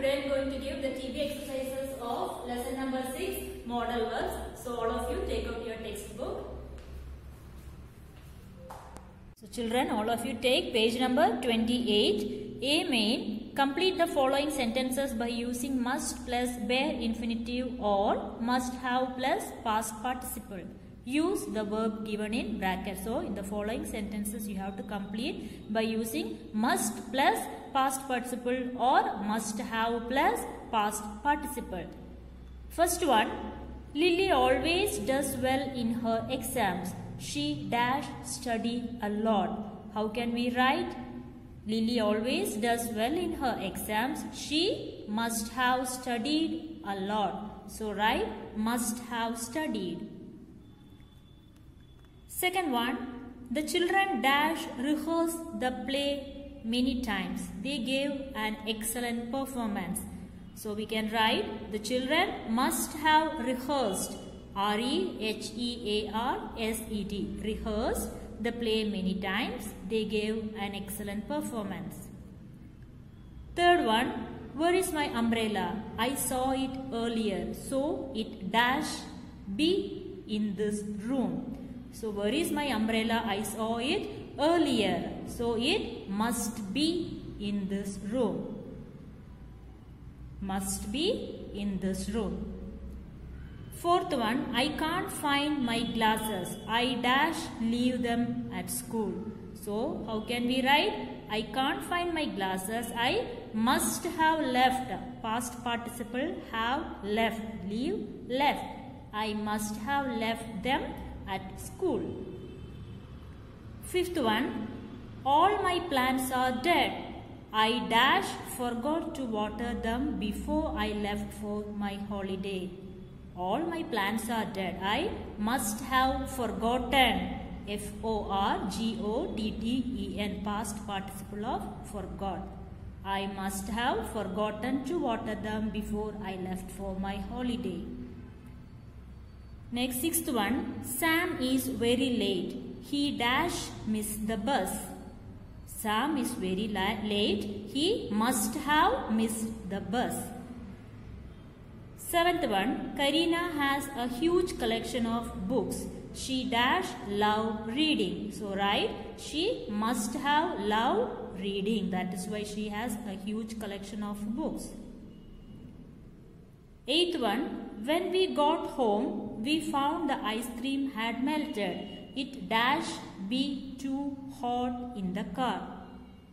Today I am going to give the TV exercises of lesson number 6, model verbs. So all of you take out your textbook. So children, all of you take page number 28. A main, complete the following sentences by using must plus bare infinitive or must have plus past participle. Use the verb given in brackets. So in the following sentences you have to complete by using must plus past participle or must have plus past participle. First one, Lily always does well in her exams. She dash study a lot. How can we write? Lily always does well in her exams. She must have studied a lot. So write must have studied. Second one, the children dash rehearsed the play many times. They gave an excellent performance. So we can write the children must have rehearsed, R-E-H-E-A-R-S-E-D, rehearsed the play many times. They gave an excellent performance. Third one, where is my umbrella? I saw it earlier. So it dash be in this room. So where is my umbrella? I saw it earlier. So it must be in this room. Must be in this room. Fourth one, I can't find my glasses. I dash leave them at school. So how can we write? I can't find my glasses. I must have left. Past participle have left. Leave left. I must have left them at school. Fifth one, all my plants are dead. I dash forgot to water them before I left for my holiday. All my plants are dead. I must have forgotten. F-O-R-G-O-T-T-E-N, past participle of forgot. I must have forgotten to water them before I left for my holiday. Next, sixth one, Sam is very late. He dash missed the bus. Sam is very late. He must have missed the bus. Seventh one, Karina has a huge collection of books. She dash love reading. So write, she must have love reading. That is why she has a huge collection of books. Eighth one, when we got home, we found the ice cream had melted. It dash be too hot in the car.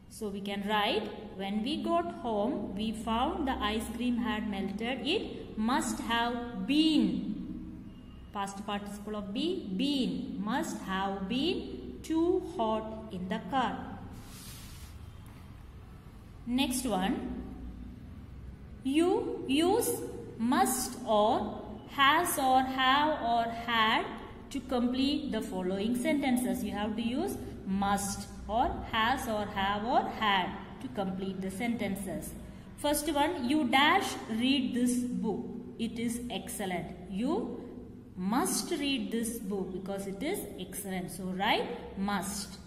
So we can write, when we got home, we found the ice cream had melted. It must have been, past participle of be, been, must have been too hot in the car. Next one, you use must or has or have or had to complete the following sentences. You have to use must or has or have or had to complete the sentences. First one, you dash read this book. It is excellent. You must read this book because it is excellent. So write must.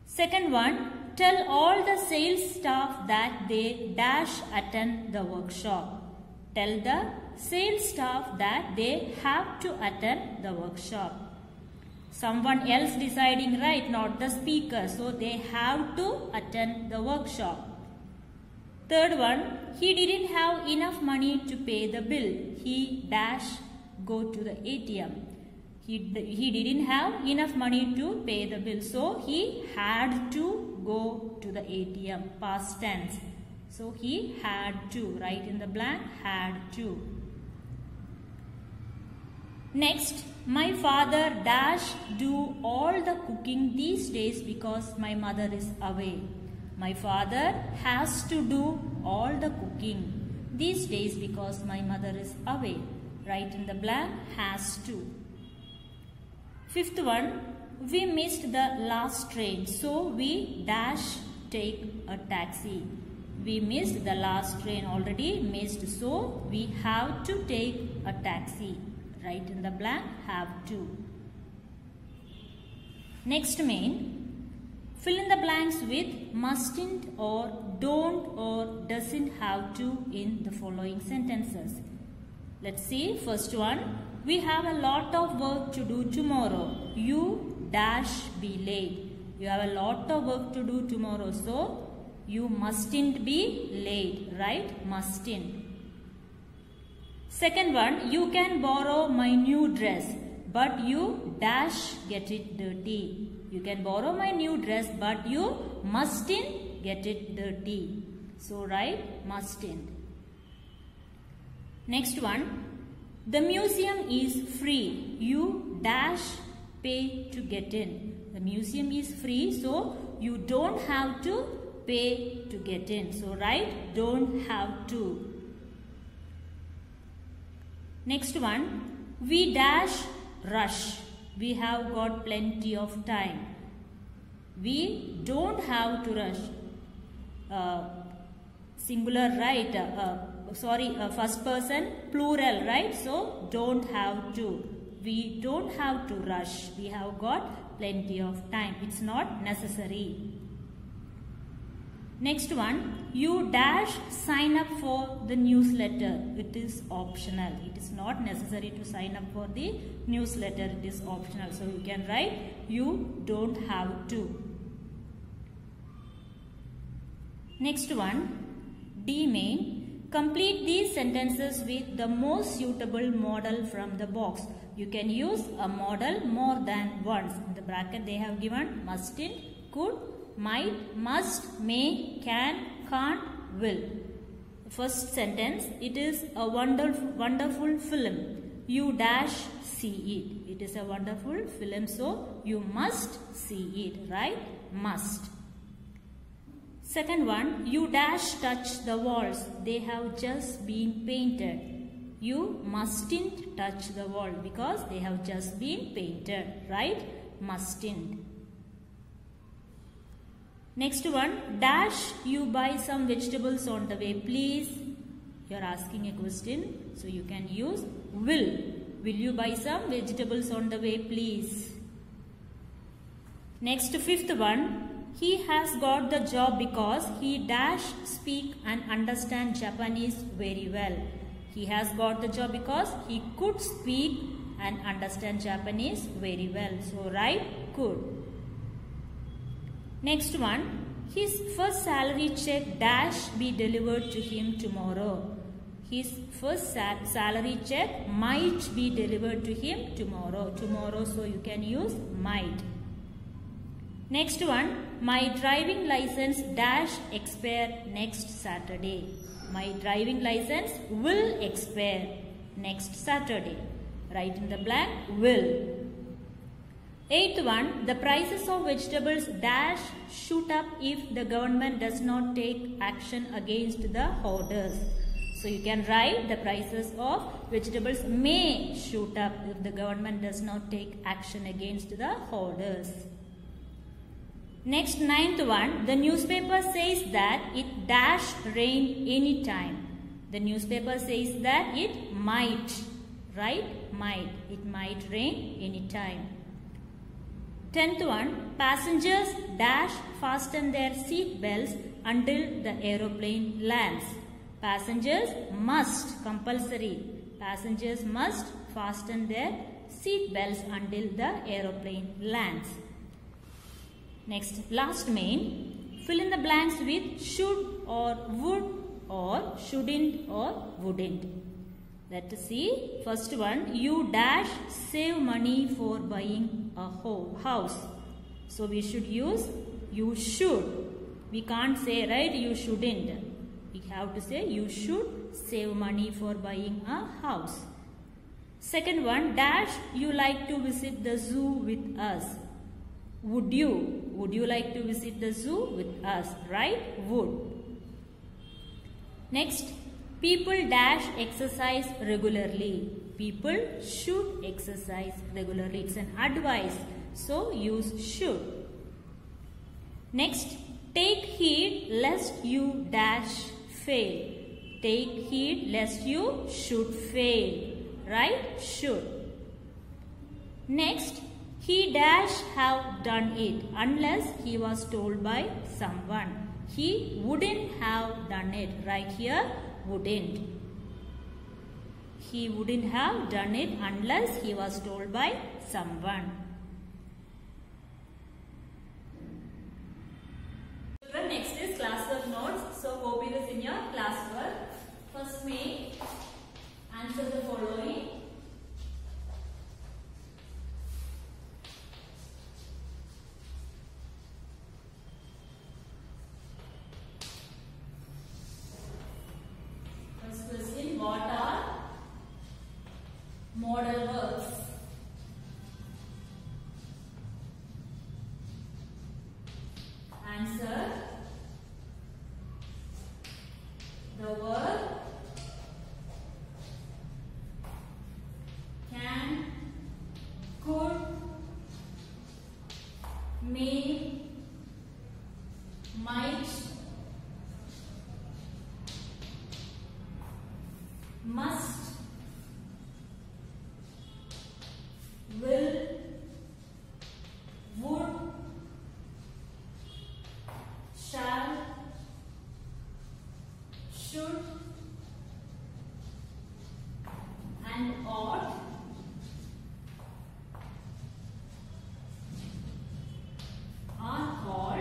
Second one, tell all the sales staff that they dash attend the workshop. Tell the sales staff that they have to attend the workshop. Someone else deciding, right? Not the speaker. So they have to attend the workshop. Third one, he didn't have enough money to pay the bill. He dash go to the ATM. He didn't have enough money to pay the bill. So he had to go to the ATM. Past tense. So he had to. Write in the blank, had to. Next, my father dash do all the cooking these days because my mother is away. My father has to do all the cooking these days because my mother is away. Write in the blank, has to. Fifth one, we missed the last train, so we dash take a taxi. We missed the last train, already missed, so we have to take a taxi. Write in the blank, have to. Next main, fill in the blanks with mustn't or don't or doesn't have to in the following sentences. Let's see. First one. We have a lot of work to do tomorrow. You dash be late. You have a lot of work to do tomorrow. So, you mustn't be late. Right? Mustn't. Second one. You can borrow my new dress. But you dash get it dirty. You can borrow my new dress. But you mustn't get it dirty. So, right? Mustn't. Next one. The museum is free. You dash pay to get in. The museum is free, so you don't have to pay to get in. So, right? Don't have to. Next one. We dash rush. We have got plenty of time. We don't have to rush. Singular, right? First person plural, right? So don't have to. We don't have to rush. We have got plenty of time. It's not necessary. Next one. You dash sign up for the newsletter. It is optional. It is not necessary to sign up for the newsletter. It is optional. So you can write you don't have to. Next one. D main. Complete these sentences with the most suitable modal from the box. You can use a modal more than once. In the bracket they have given mustn't, could, might, must, may, can, can't, will. First sentence. It is a wonderful film. You dash see it. It is a wonderful film, so you must see it, right? Must. Second one, you dash touch the walls. They have just been painted. You mustn't touch the wall because they have just been painted, right? Mustn't. Next one, dash you buy some vegetables on the way, please. You are asking a question, so you can use will. Will you buy some vegetables on the way, please? Next, fifth one. He has got the job because he dash speak and understand Japanese very well. He has got the job because he could speak and understand Japanese very well. So, right? Could. Next one. His first salary check dash be delivered to him tomorrow. His first salary check might be delivered to him tomorrow. Tomorrow, so you can use might. Next one, my driving license dash expire next Saturday. My driving license will expire next Saturday. Write in the blank, will. Eighth one, the prices of vegetables dash shoot up if the government does not take action against the hoarders. So you can write the prices of vegetables may shoot up if the government does not take action against the hoarders. Next, ninth one, the newspaper says that it dash rain anytime. The newspaper says that it might, right? Might. It might rain anytime. 10th one, passengers dash fasten their seat belts until the aeroplane lands. Passengers must, compulsory. Passengers must fasten their seat belts until the aeroplane lands. Next, last main, fill in the blanks with should or would or shouldn't or wouldn't. Let's see. First one, you dash save money for buying a house. So we should use you should. We can't say, right, you shouldn't. We have to say you should save money for buying a house. Second one, dash you like to visit the zoo with us. Would you? Would you like to visit the zoo with us? Right? Would. Next, people dash exercise regularly. People should exercise regularly. It's an advice. So, use should. Next, take heed lest you dash fail. Take heed lest you should fail. Right? Should. Next, he dash have done it unless he was told by someone. He wouldn't have done it. Right here, wouldn't. He wouldn't have done it unless he was told by someone. Next is classwork notes. So copy this in your classwork. First make answer the following. First question, what are modal verbs? Answer. The verb can, could, may, might, must, will, would, shall, should, and ought are called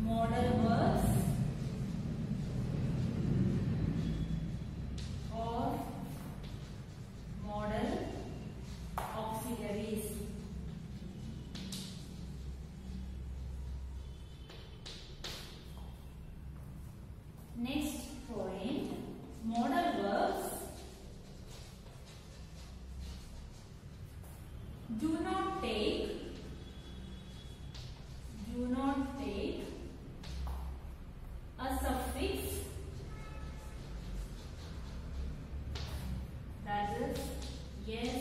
modal verbs or modal auxiliaries. Next point, modal verbs do not take a suffix, that is yes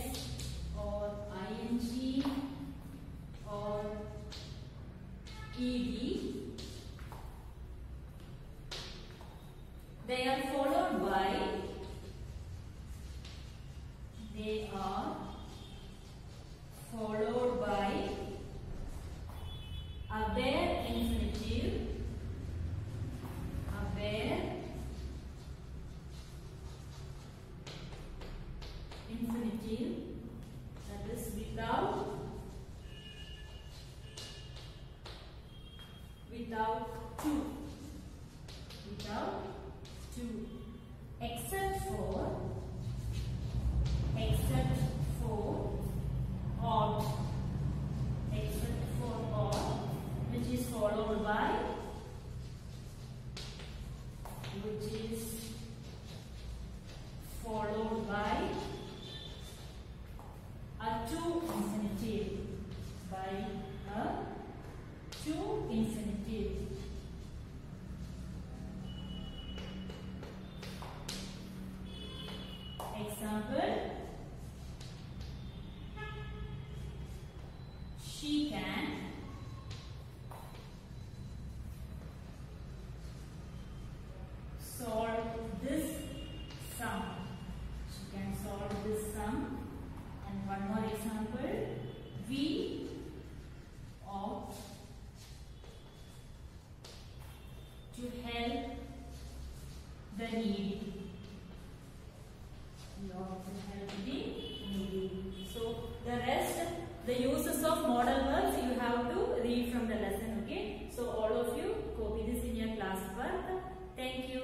or ing or ed. They are followed by a bare infinitive, that is without two, except for ought, which is followed by a to infinitive. Example, she can solve this sum. And one more example, we ought to help the needy. So the rest, the uses of modal verbs you have to read from the lesson. Okay. So all of you copy this in your class work. Thank you.